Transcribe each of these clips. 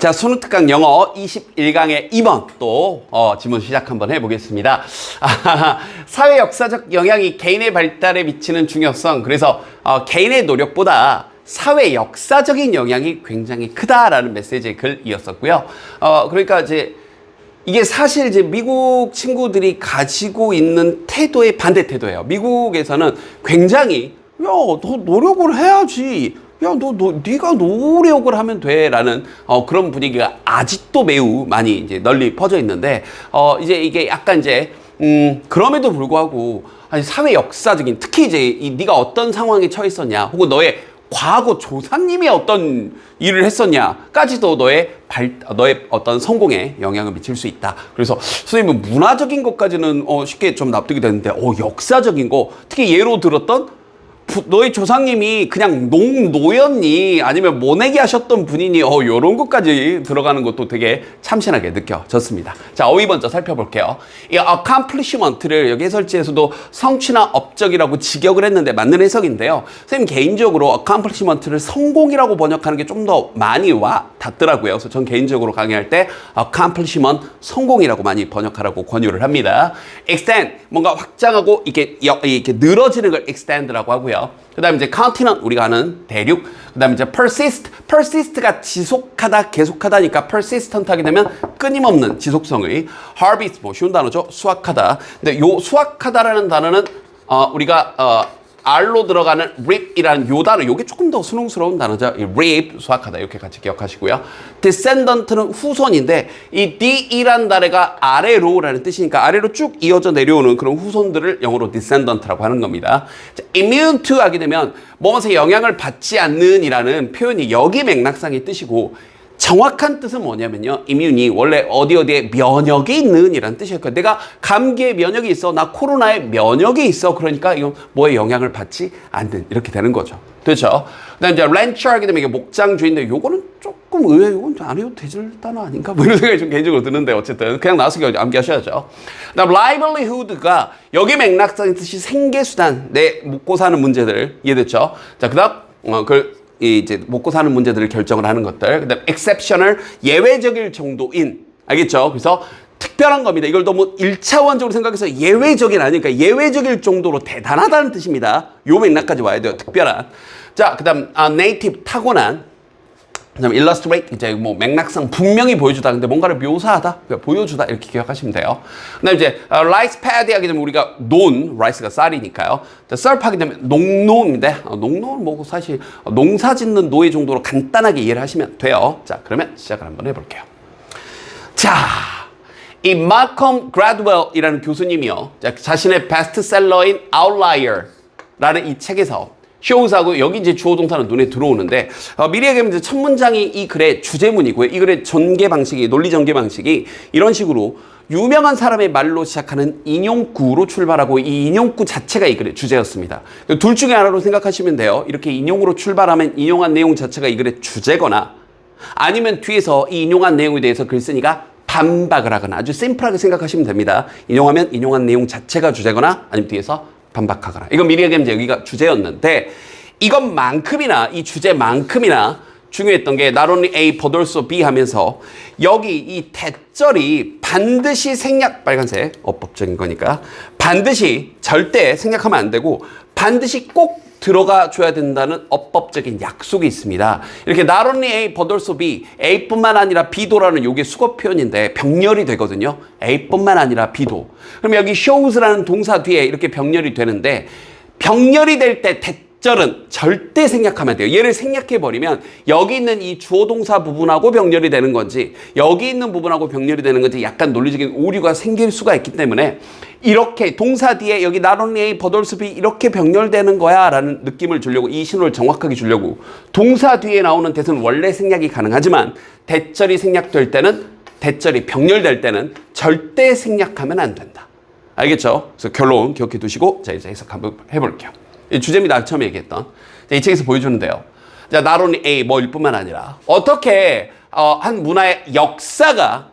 자, 수능 특강 영어 21강의 2번 또 지문 시작 한번 해보겠습니다. 사회 역사적 영향이 개인의 발달에 미치는 중요성. 그래서 개인의 노력보다 사회 역사적인 영향이 굉장히 크다라는 메시지의 글이었었고요. 그러니까 이제 이게 사실 이제 미국 친구들이 가지고 있는 태도의 반대 태도예요. 미국에서는 굉장히 야, 너 노력을 해야지. 야, 네가 노력을 하면 돼. 라는, 그런 분위기가 아직도 매우 많이 이제 널리 퍼져 있는데, 이제 이게 약간 이제, 그럼에도 불구하고, 아니, 사회 역사적인, 특히 이제 네가 어떤 상황에 처했었냐, 혹은 너의 과거 조상님이 어떤 일을 했었냐까지도 너의 어떤 성공에 영향을 미칠 수 있다. 그래서 선생님은 문화적인 것까지는 쉽게 좀 납득이 되는데, 역사적인 거, 특히 예로 들었던 너희 조상님이 그냥 농노였니? 아니면 모내기 하셨던 분이니? 요런 것까지 들어가는 것도 되게 참신하게 느껴졌습니다. 자, 어휘 먼저 살펴볼게요. 이 accomplishment를 여기 해설지에서도 성취나 업적이라고 직역을 했는데 맞는 해석인데요. 선생님 개인적으로 accomplishment를 성공이라고 번역하는 게 좀 더 많이 와 닿더라고요. 그래서 전 개인적으로 강의할 때 accomplishment 성공이라고 많이 번역하라고 권유를 합니다. extend 뭔가 확장하고 이렇게 늘어지는 걸 extend라고 하고요. 그 다음에 이제 continent 우리가 아는 대륙. 그 다음에 이제 persist가 지속하다 계속하다니까 persistent 하게 되면 끊임없는 지속성의. harvest 뭐 쉬운 단어죠. 수확하다. 근데 요 수확하다라는 단어는 우리가 R로 들어가는 reap이라는 요 단어, 요게 조금 더 수능스러운 단어죠. 이 reap, 수확하다 이렇게 같이 기억하시고요. descendant는 후손인데 이 D이란 단어가 아래로라는 뜻이니까 아래로 쭉 이어져 내려오는 그런 후손들을 영어로 descendant라고 하는 겁니다. 자, immune to 하게 되면 무엇에 영향을 받지 않는 이라는 표현이 여기 맥락상의 뜻이고 정확한 뜻은 뭐냐면요. immune이 원래 어디에 면역이 있는 이라는 뜻이었거든요. 내가 감기에 면역이 있어. 나 코로나에 면역이 있어. 그러니까 이건 뭐에 영향을 받지 않는 이렇게 되는 거죠. 그렇죠? 그다음에 이제 rancher 하게 되면 이게 목장주인데 요거는 조금 의외로 이건 안 해도 되질 단어 아닌가? 뭐 이런 생각이 좀 개인적으로 드는데 어쨌든 그냥 나와서 암기하셔야죠. 그다음 livelihood가 여기 맥락상의 뜻이 생계수단, 내 먹고 사는 문제들 이해됐죠? 자, 그다음 이제 먹고 사는 문제들을 결정을 하는 것들. 그다음 exceptional 예외적일 정도인. 알겠죠? 그래서 특별한 겁니다. 이걸 너무 1차원적으로 생각해서 예외적인 아니니까 예외적일 정도로 대단하다는 뜻입니다. 요 맥락까지 와야 돼요. 특별한. 자, 그다음 native 타고난. 그다음 illustrate 이제 뭐 맥락상 분명히 보여주다. 근데 뭔가를 묘사하다, 보여주다 이렇게 기억하시면 돼요. 그다음 이제 rice paddy 하게 되면 우리가 rice가 쌀이니까요. surf 하게 되면 농노인데 농노는 뭐고 사실 농사짓는 노예 정도로 간단하게 이해를 하시면 돼요. 자, 그러면 시작을 한번 해볼게요. 자, 이 Malcolm Gladwell이라는 교수님이요. 자신의 베스트셀러인 Outlier라는 이 책에서 shows하고 여기 이제 주어 동사는 눈에 들어오는데 미리 얘기하면 이제 첫 문장이 이 글의 주제문이고요. 이 글의 전개 방식이 논리 전개 방식이 이런 식으로 유명한 사람의 말로 시작하는 인용구로 출발하고 이 인용구 자체가 이 글의 주제였습니다. 둘 중에 하나로 생각하시면 돼요. 이렇게 인용으로 출발하면 인용한 내용 자체가 이 글의 주제거나 아니면 뒤에서 이 인용한 내용에 대해서 글쓴이가 반박을 하거나 아주 심플하게 생각하시면 됩니다. 인용하면 인용한 내용 자체가 주제거나 아니면 뒤에서 반박하거나. 이건 미리 얘기하면 여기가 주제였는데 이것만큼이나 이 주제만큼이나 중요했던 게 not only A but also B 하면서 여기 이 대절이 반드시 빨간색 어법적인 거니까 반드시 절대 생략하면 안 되고 반드시 꼭 들어가 줘야 된다는 어법적인 약속이 있습니다. 이렇게 not only A but also B, A뿐만 아니라 B도라는 요게 수거 표현인데 병렬이 되거든요. A뿐만 아니라 B도. 그럼 여기 shows라는 동사 뒤에 이렇게 병렬이 되는데 병렬이 될 때 대절은 절대 생략하면 돼요. 얘를 생략해버리면 여기 있는 이 주어 동사 부분하고 병렬이 되는 건지 여기 있는 부분하고 병렬이 되는 건지 약간 논리적인 오류가 생길 수가 있기 때문에 이렇게 동사 뒤에 여기 not only A but also B 이렇게 병렬되는 거야 라는 느낌을 주려고 이 신호를 정확하게 주려고 동사 뒤에 나오는 대수는 원래 생략이 가능하지만 대절이 병렬될 때는 절대 생략하면 안 된다. 알겠죠? 그래서 결론 기억해 두시고 자, 이제 해석 한번 해볼게요. 이 주제입니다. 처음에 얘기했던. 자, 이 책에서 보여주는데요. 자, not only A 뭐일 뿐만 아니라 어떻게 한 문화의 역사가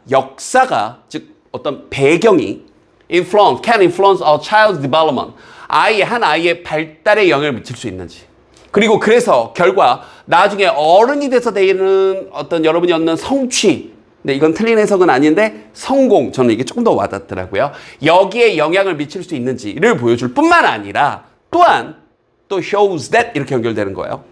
즉 어떤 배경이 can influence a child's development 한 아이의 발달에 영향을 미칠 수 있는지 그리고 그래서 결과 나중에 어른이 돼서 되는 어떤 여러분이 얻는 성취, 근데 이건 틀린 해석은 아닌데 성공, 저는 이게 조금 더 와닿더라고요. 여기에 영향을 미칠 수 있는지를 보여줄 뿐만 아니라 또한 또 shows that 이렇게 연결되는 거예요.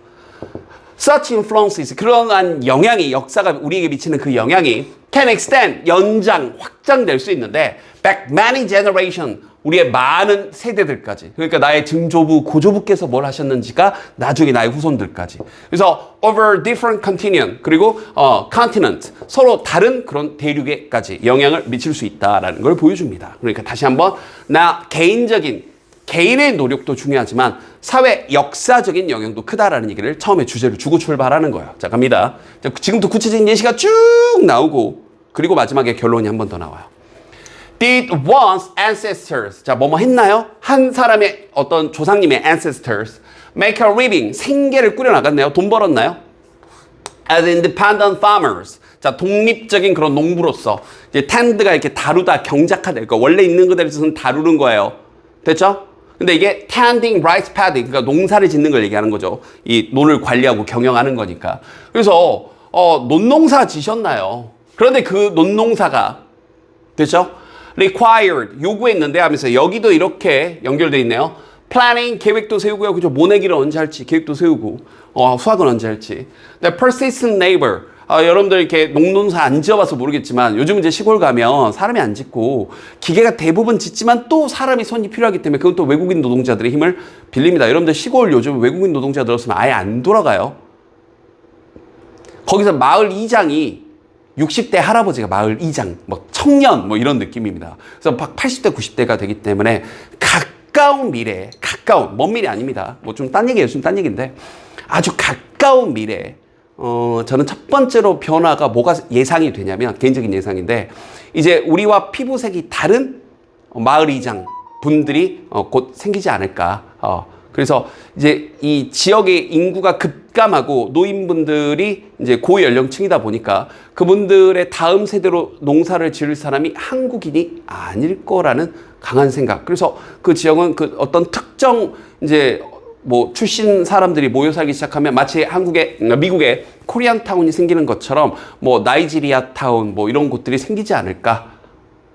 Such influences, 그러한 영향이, 역사가 우리에게 미치는 그 영향이 can extend, 연장, 확장될 수 있는데 back many generation, 우리의 많은 세대들까지. 그러니까 나의 증조부, 고조부께서 뭘 하셨는지가 나중에 나의 후손들까지. 그래서 over different continent, 그리고 continent, 서로 다른 그런 대륙에까지 영향을 미칠 수 있다라는 걸 보여줍니다. 그러니까 다시 한번 나 개인의 노력도 중요하지만 사회 역사적인 영향도 크다라는 얘기를 처음에 주제를 주고 출발하는 거예요. 자, 갑니다. 자, 지금부터 구체적인 예시가 쭉 나오고 그리고 마지막에 결론이 한 번 더 나와요. Did one's ancestors, 자, 뭐뭐 했나요? 한 사람의 어떤 조상님의 ancestors make a living, 생계를 꾸려나갔나요? 돈 벌었나요? As independent farmers, 자, 독립적인 그런 농부로서 이제 tend가 이렇게 다루다, 경작하다, 그러니까 원래 있는 그대로 쓰는 다루는 거예요. 됐죠? 근데 이게 tending rice paddy, 그러니까 농사를 짓는 걸 얘기하는 거죠. 이 논을 관리하고 경영하는 거니까. 그래서 논농사 지셨나요? 그런데 그 논농사가 됐죠? required, 요구했는데 하면서 여기도 이렇게 연결되어 있네요. planning, 계획도 세우고요. 그죠? 모내기를 언제 할지 계획도 세우고 수확은 언제 할지. 근데 persistent labor, 여러분들 이렇게 농사 안 지어봐서 모르겠지만 요즘 이제 시골 가면 사람이 안 짓고 기계가 대부분 짓지만 또 사람이 손이 필요하기 때문에 그건 또 외국인 노동자들의 힘을 빌립니다. 여러분들 시골 요즘 외국인 노동자 들었으면 아예 안 돌아가요. 거기서 마을 이장이 60대 할아버지가 마을 이장, 뭐 청년 뭐 이런 느낌입니다. 그래서 막 80대 90대가 되기 때문에 가까운 미래에, 먼 미래 아닙니다. 뭐 좀 딴 얘기예요. 좀 딴 얘기인데 아주 가까운 미래에 저는 첫 번째로 변화가 뭐가 예상이 되냐면, 개인적인 예상인데, 이제 우리와 피부색이 다른 마을 이장 분들이 곧 생기지 않을까. 그래서 이제 이 지역의 인구가 급감하고 노인분들이 이제 고연령층이다 보니까 그분들의 다음 세대로 농사를 지을 사람이 한국인이 아닐 거라는 강한 생각. 그래서 그 지역은 그 어떤 특정 이제 뭐 출신 사람들이 모여 살기 시작하면 마치 미국의 코리안 타운이 생기는 것처럼 뭐 나이지리아 타운 뭐 이런 곳들이 생기지 않을까,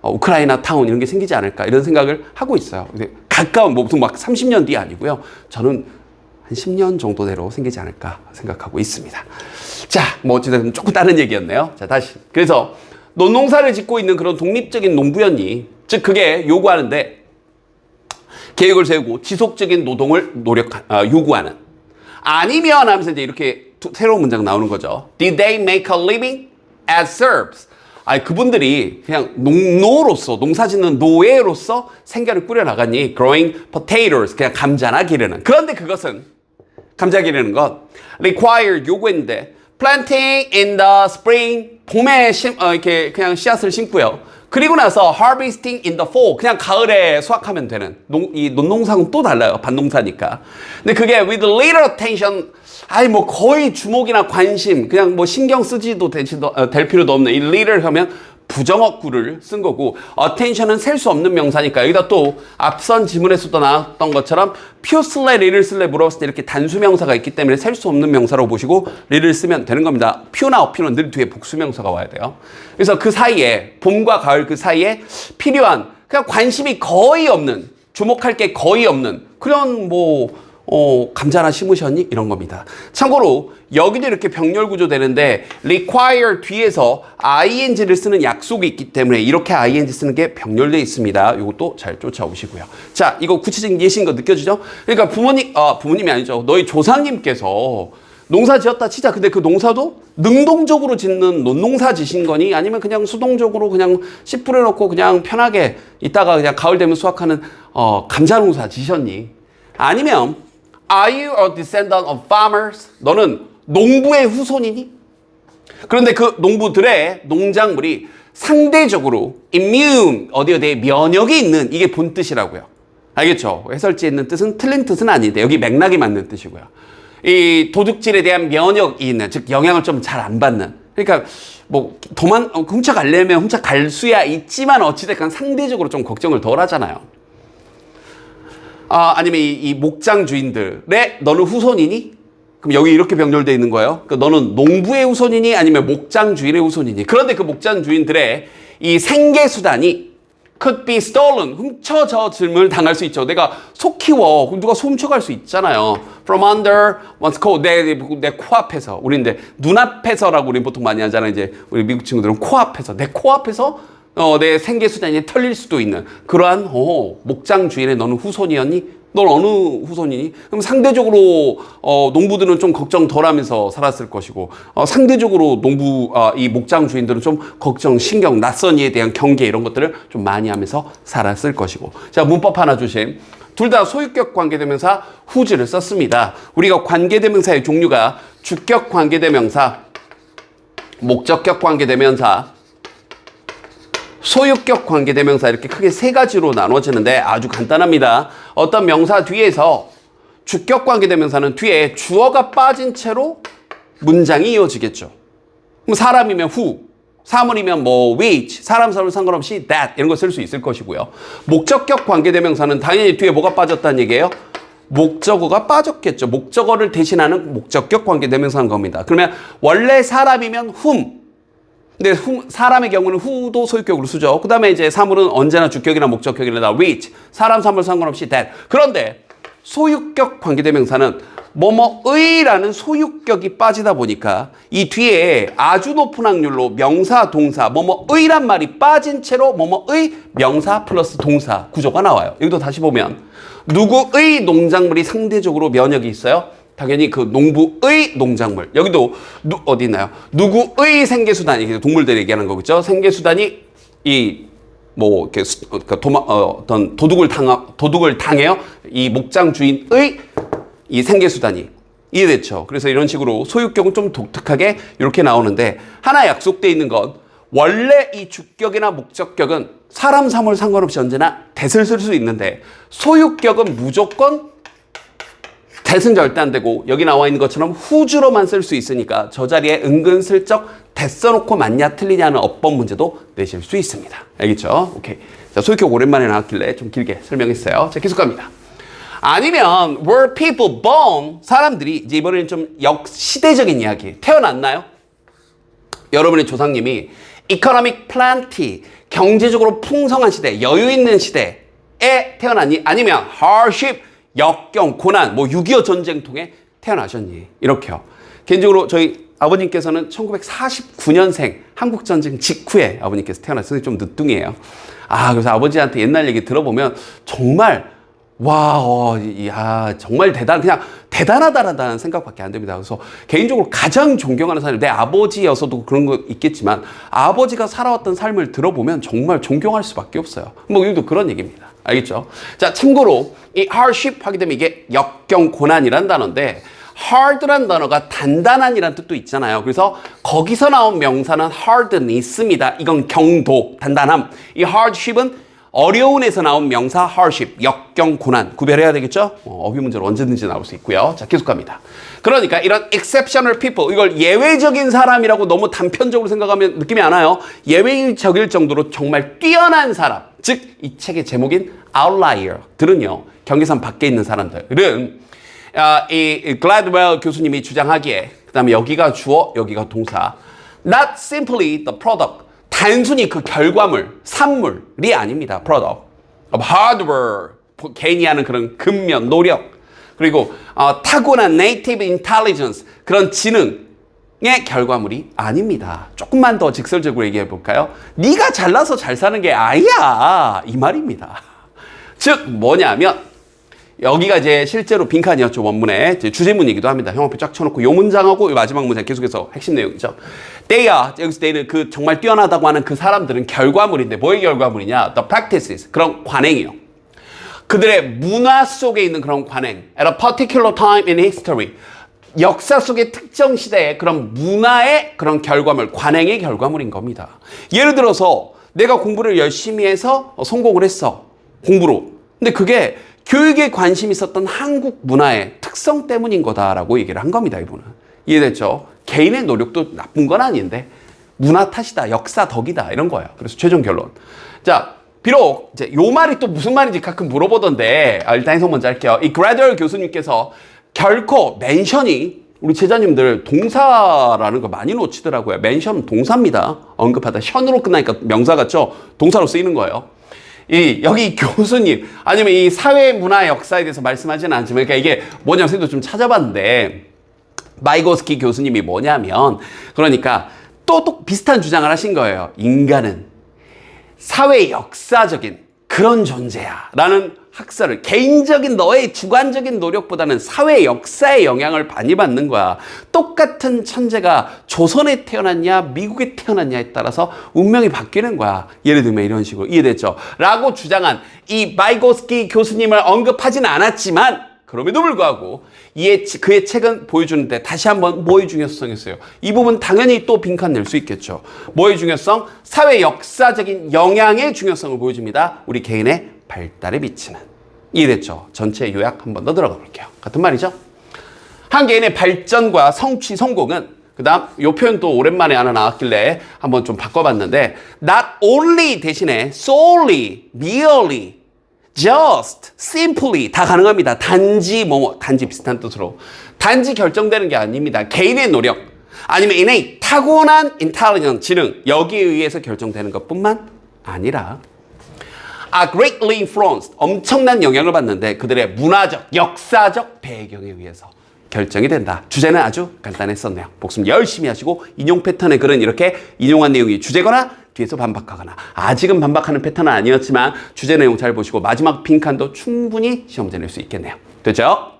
우크라이나 타운 이런 게 생기지 않을까 이런 생각을 하고 있어요. 근데 가까운 뭐 막 30년 뒤 아니고요. 저는 한 10년 정도 내로 생기지 않을까 생각하고 있습니다. 자, 뭐 어찌됐든 조금 다른 얘기였네요. 자, 다시. 그래서 논농사를 짓고 있는 그런 독립적인 농부였니, 즉 그게 요구하는데 계획을 세우고 지속적인 노동을 요구하는, 아니면 하면서 이제 이렇게 새로운 문장 나오는 거죠. Did they make a living as serfs? 그분들이 그냥 농노로서, 농사 짓는 노예로서 생계를 꾸려나가니, growing potatoes, 그냥 감자나 기르는. 그런데 그것은, 감자 기르는 것, required, 요구했는데, planting in the spring, 봄에 이렇게 그냥 씨앗을 심고요. 그리고 나서 harvesting in the fall, 그냥 가을에 수확하면 되는. 이 논농사는 또 달라요. 밭농사니까. 근데 그게 with little attention, 뭐 거의 주목이나 관심, 그냥 뭐 신경 쓰지도 될 필요도 없는, 이 little 하면 부정어구를 쓴 거고, attention은 셀 수 없는 명사니까 여기다 또 앞선 지문에서도 나왔던 것처럼 few 쓸래, little 쓸래 물어봤을 때 이렇게 단수명사가 있기 때문에 셀 수 없는 명사로 보시고 little 쓰면 되는 겁니다. few나 a few는 늘 뒤에 복수명사가 와야 돼요. 그래서 그 사이에, 봄과 가을 그 사이에 필요한, 그냥 관심이 거의 없는, 주목할 게 거의 없는 그런 감자나 심으셨니? 이런 겁니다. 참고로 여기도 이렇게 병렬 구조 되는데 require 뒤에서 ing를 쓰는 약속이 있기 때문에 이렇게 ing 쓰는 게 병렬되어 있습니다. 이것도 잘 쫓아오시고요. 자, 이거 구체적인 예시인 거 느껴지죠? 그러니까 부모님이 아니죠. 너희 조상님께서 농사 지었다 치자. 근데 그 농사도 능동적으로 짓는 논농사 지신 거니? 아니면 그냥 수동적으로 그냥 씨 뿌려놓고 그냥 편하게 있다가 그냥 가을 되면 수확하는 감자 농사 지셨니? 아니면 Are you a descendant of farmers? 너는 농부의 후손이니? 그런데 그 농부들의 농작물이 상대적으로 immune, 어디에 면역이 있는, 이게 본 뜻이라고요. 알겠죠? 해설지에 있는 뜻은 틀린 뜻은 아닌데 여기 맥락이 맞는 뜻이고요. 이 도둑질에 대한 면역이 있는, 즉 영향을 좀 잘 안 받는. 그러니까 뭐 훔쳐가려면 훔쳐갈 수야 있지만 어찌됐건 상대적으로 좀 걱정을 덜 하잖아요. 아니면 이 목장 주인들의 너는 후손이니? 그럼 여기 이렇게 병렬되어 있는 거예요. 그러니까 너는 농부의 후손이니? 아니면 목장 주인의 후손이니? 그런데 그 목장 주인들의 이 생계 수단이 could be stolen, 훔쳐짐을 당할 수 있죠. 내가 소 키워, 그럼 누가 소 훔쳐갈 수 있잖아요. From under one's coat, 내 코앞에서. 우리 이제 눈앞에서라고 우리 보통 많이 하잖아요. 이제 우리 미국 친구들은 코앞에서, 내 코앞에서 내 생계 수단이 털릴 수도 있는 그러한 목장 주인의 너는 후손이었니? 넌 어느 후손이니? 그럼 상대적으로 농부들은 좀 걱정 덜하면서 살았을 것이고 상대적으로 이 목장 주인들은 좀 걱정, 신경, 낯선 이에 대한 경계 이런 것들을 좀 많이 하면서 살았을 것이고. 자, 문법 하나 조심. 둘 다 소유격 관계대명사 whose를 썼습니다. 우리가 관계대명사의 종류가 주격 관계대명사, 목적격 관계대명사, 소유격 관계대명사 이렇게 크게 세 가지로 나눠지는데 아주 간단합니다. 어떤 명사 뒤에서 주격 관계대명사는 뒤에 주어가 빠진 채로 문장이 이어지겠죠. 그럼 사람이면 who, 사물이면 뭐 which, 사람 상관없이 that 이런 거 쓸 수 있을 것이고요. 목적격 관계대명사는 당연히 뒤에 뭐가 빠졌다는 얘기예요? 목적어가 빠졌겠죠. 목적어를 대신하는 목적격 관계대명사인 겁니다. 그러면 원래 사람이면 whom, 근데 사람의 경우는 who도 소유격으로 쓰죠. 그 다음에 이제 사물은 언제나 주격이나 목적격이나 which, 사람, 사물 상관없이 that. 그런데 소유격 관계대명사는 뭐뭐의라는 소유격이 빠지다 보니까 이 뒤에 아주 높은 확률로 명사, 동사, 뭐뭐의란 말이 빠진 채로 뭐뭐의 명사 플러스 동사 구조가 나와요. 여기도 다시 보면 누구의 농작물이 상대적으로 면역이 있어요? 당연히 그 농부의 농작물. 여기도 어디 있나요? 누구의 생계수단이 동물들 얘기하는 거겠죠. 생계수단이 이렇게 어떤 도둑을 당해요. 이 목장 주인의 이 생계수단이 이해됐죠. 그래서 이런 식으로 소유격은 좀 독특하게 이렇게 나오는데 하나 약속돼 있는 건 원래 이 주격이나 목적격은 사람, 사물 상관없이 언제나 that을 쓸 수 있는데 소유격은 무조건 that은 절대 안 되고 여기 나와 있는 것처럼 whose로만 쓸 수 있으니까 저 자리에 은근슬쩍 that 써놓고 맞냐 틀리냐는 어법 문제도 내실 수 있습니다. 알겠죠? 오케이. 자, 소유격 오랜만에 나왔길래 좀 길게 설명했어요. 자, 계속 갑니다. 아니면 were people born, 사람들이 이제 이번에는 좀 역시대적인 이야기. 태어났나요? 여러분의 조상님이 economic plenty, 경제적으로 풍성한 시대, 여유 있는 시대에 태어났니? 아니면 hardship, 역경, 고난, 6.25 전쟁통에 태어나셨니? 이렇게요. 개인적으로 저희 아버님께서는 1949년생 한국전쟁 직후에 아버님께서 태어났어요. 좀 늦둥이에요. 그래서 아버지한테 옛날 얘기 들어보면 정말 정말 그냥 대단하다라는 생각밖에 안 됩니다. 그래서 개인적으로 가장 존경하는 사람이 내 아버지여서도 그런 거 있겠지만 아버지가 살아왔던 삶을 들어보면 정말 존경할 수밖에 없어요. 여기도 그런 얘기입니다. 알겠죠? 자, 참고로 이 hardship 하게 되면 이게 역경, 고난이란 단어인데 hard란 단어가 단단한이란 뜻도 있잖아요. 그래서 거기서 나온 명사는 hardness입니다. 이건 경도, 단단함. 이 hardship은 어려운에서 나온 명사 hardship, 역경, 고난 구별해야 되겠죠? 어휘 문제로 언제든지 나올 수 있고요. 자, 계속 갑니다. 그러니까 이런 exceptional people, 이걸 예외적인 사람이라고 너무 단편적으로 생각하면 느낌이 안 와요. 예외적일 정도로 정말 뛰어난 사람, 즉 이 책의 제목인 outlier들은요, 경계선 밖에 있는 사람들은 이 글래드웰 교수님이 주장하기에, 그 다음에 여기가 주어, 여기가 동사, not simply the product, 단순히 그 결과물, 산물이 아닙니다. product of hard work, 개인이 하는 그런 근면, 노력, 그리고 타고난 native intelligence, 그런 지능의 결과물이 아닙니다. 조금만 더 직설적으로 얘기해 볼까요? 네가 잘나서 잘 사는 게 아니야, 이 말입니다. 즉 뭐냐면 여기가 이제 실제로 빈칸이었죠. 원문에 주제문이기도 합니다. 형광펜 쫙 쳐놓고 요 문장하고 요 마지막 문장 계속해서 핵심 내용이죠. 여기서 they는 그 정말 뛰어나다고 하는 그 사람들은 결과물인데 뭐의 결과물이냐? The practices, 그런 관행이요. 그들의 문화 속에 있는 그런 관행. At a particular time in history, 역사 속의 특정 시대의 그런 문화의 그런 결과물, 관행의 결과물인 겁니다. 예를 들어서 내가 공부를 열심히 해서 성공을 했어. 공부로. 근데 그게 교육에 관심이 있었던 한국 문화의 특성 때문인 거다라고 얘기를 한 겁니다. 이분은. 이해됐죠? 개인의 노력도 나쁜 건 아닌데 문화 탓이다, 역사 덕이다 이런 거예요. 그래서 최종 결론. 자, 비록 이제 요 말이 또 무슨 말인지 가끔 물어보던데 일단 해석 먼저 할게요. 이 그라듀얼 교수님께서 결코 멘션이 우리 제자님들 동사라는 거 많이 놓치더라고요. 멘션은 동사입니다. 언급하다. 션으로 끝나니까 명사 같죠? 동사로 쓰이는 거예요. 여기 교수님 아니면 이 사회 문화 역사에 대해서 말씀하지는 않지만 그러니까 이게 뭐냐면 선생님도 좀 찾아봤는데 바이고스키 교수님이 뭐냐면 그러니까 또 비슷한 주장을 하신 거예요. 인간은 사회 역사적인 그런 존재야 라는 학설을 개인적인 너의 주관적인 노력보다는 사회 역사의 영향을 많이 받는 거야. 똑같은 천재가 조선에 태어났냐 미국에 태어났냐에 따라서 운명이 바뀌는 거야. 예를 들면 이런 식으로 이해됐죠? 라고 주장한 이 바이고스키 교수님을 언급하진 않았지만 그럼에도 불구하고 그의 책은 보여주는데 다시 한번 뭐의 중요성이 있어요. 이 부분 당연히 또 빈칸 낼 수 있겠죠. 뭐의 중요성? 사회 역사적인 영향의 중요성을 보여줍니다. 우리 개인의 발달에 미치는. 이해됐죠? 전체 요약 한 번 더 들어가 볼게요. 같은 말이죠. 한 개인의 발전과 성취, 성공은 그 다음 요 표현도 오랜만에 하나 나왔길래 한번 좀 바꿔봤는데 not only 대신에 solely, merely just, simply 다 가능합니다. 단지 뭐뭐 단지 비슷한 뜻으로 단지 결정되는 게 아닙니다. 개인의 노력 아니면 innate 타고난 intelligence 지능 여기에 의해서 결정되는 것뿐만 아니라 are greatly influenced 엄청난 영향을 받는데 그들의 문화적, 역사적 배경에 의해서 결정이 된다. 주제는 아주 간단했었네요. 복습 열심히 하시고 인용 패턴의 글은 이렇게 인용한 내용이 주제거나 뒤에서 반박하거나 아직은 반박하는 패턴은 아니었지만 주제 내용 잘 보시고 마지막 빈칸도 충분히 시험 문제 낼 수 있겠네요. 됐죠?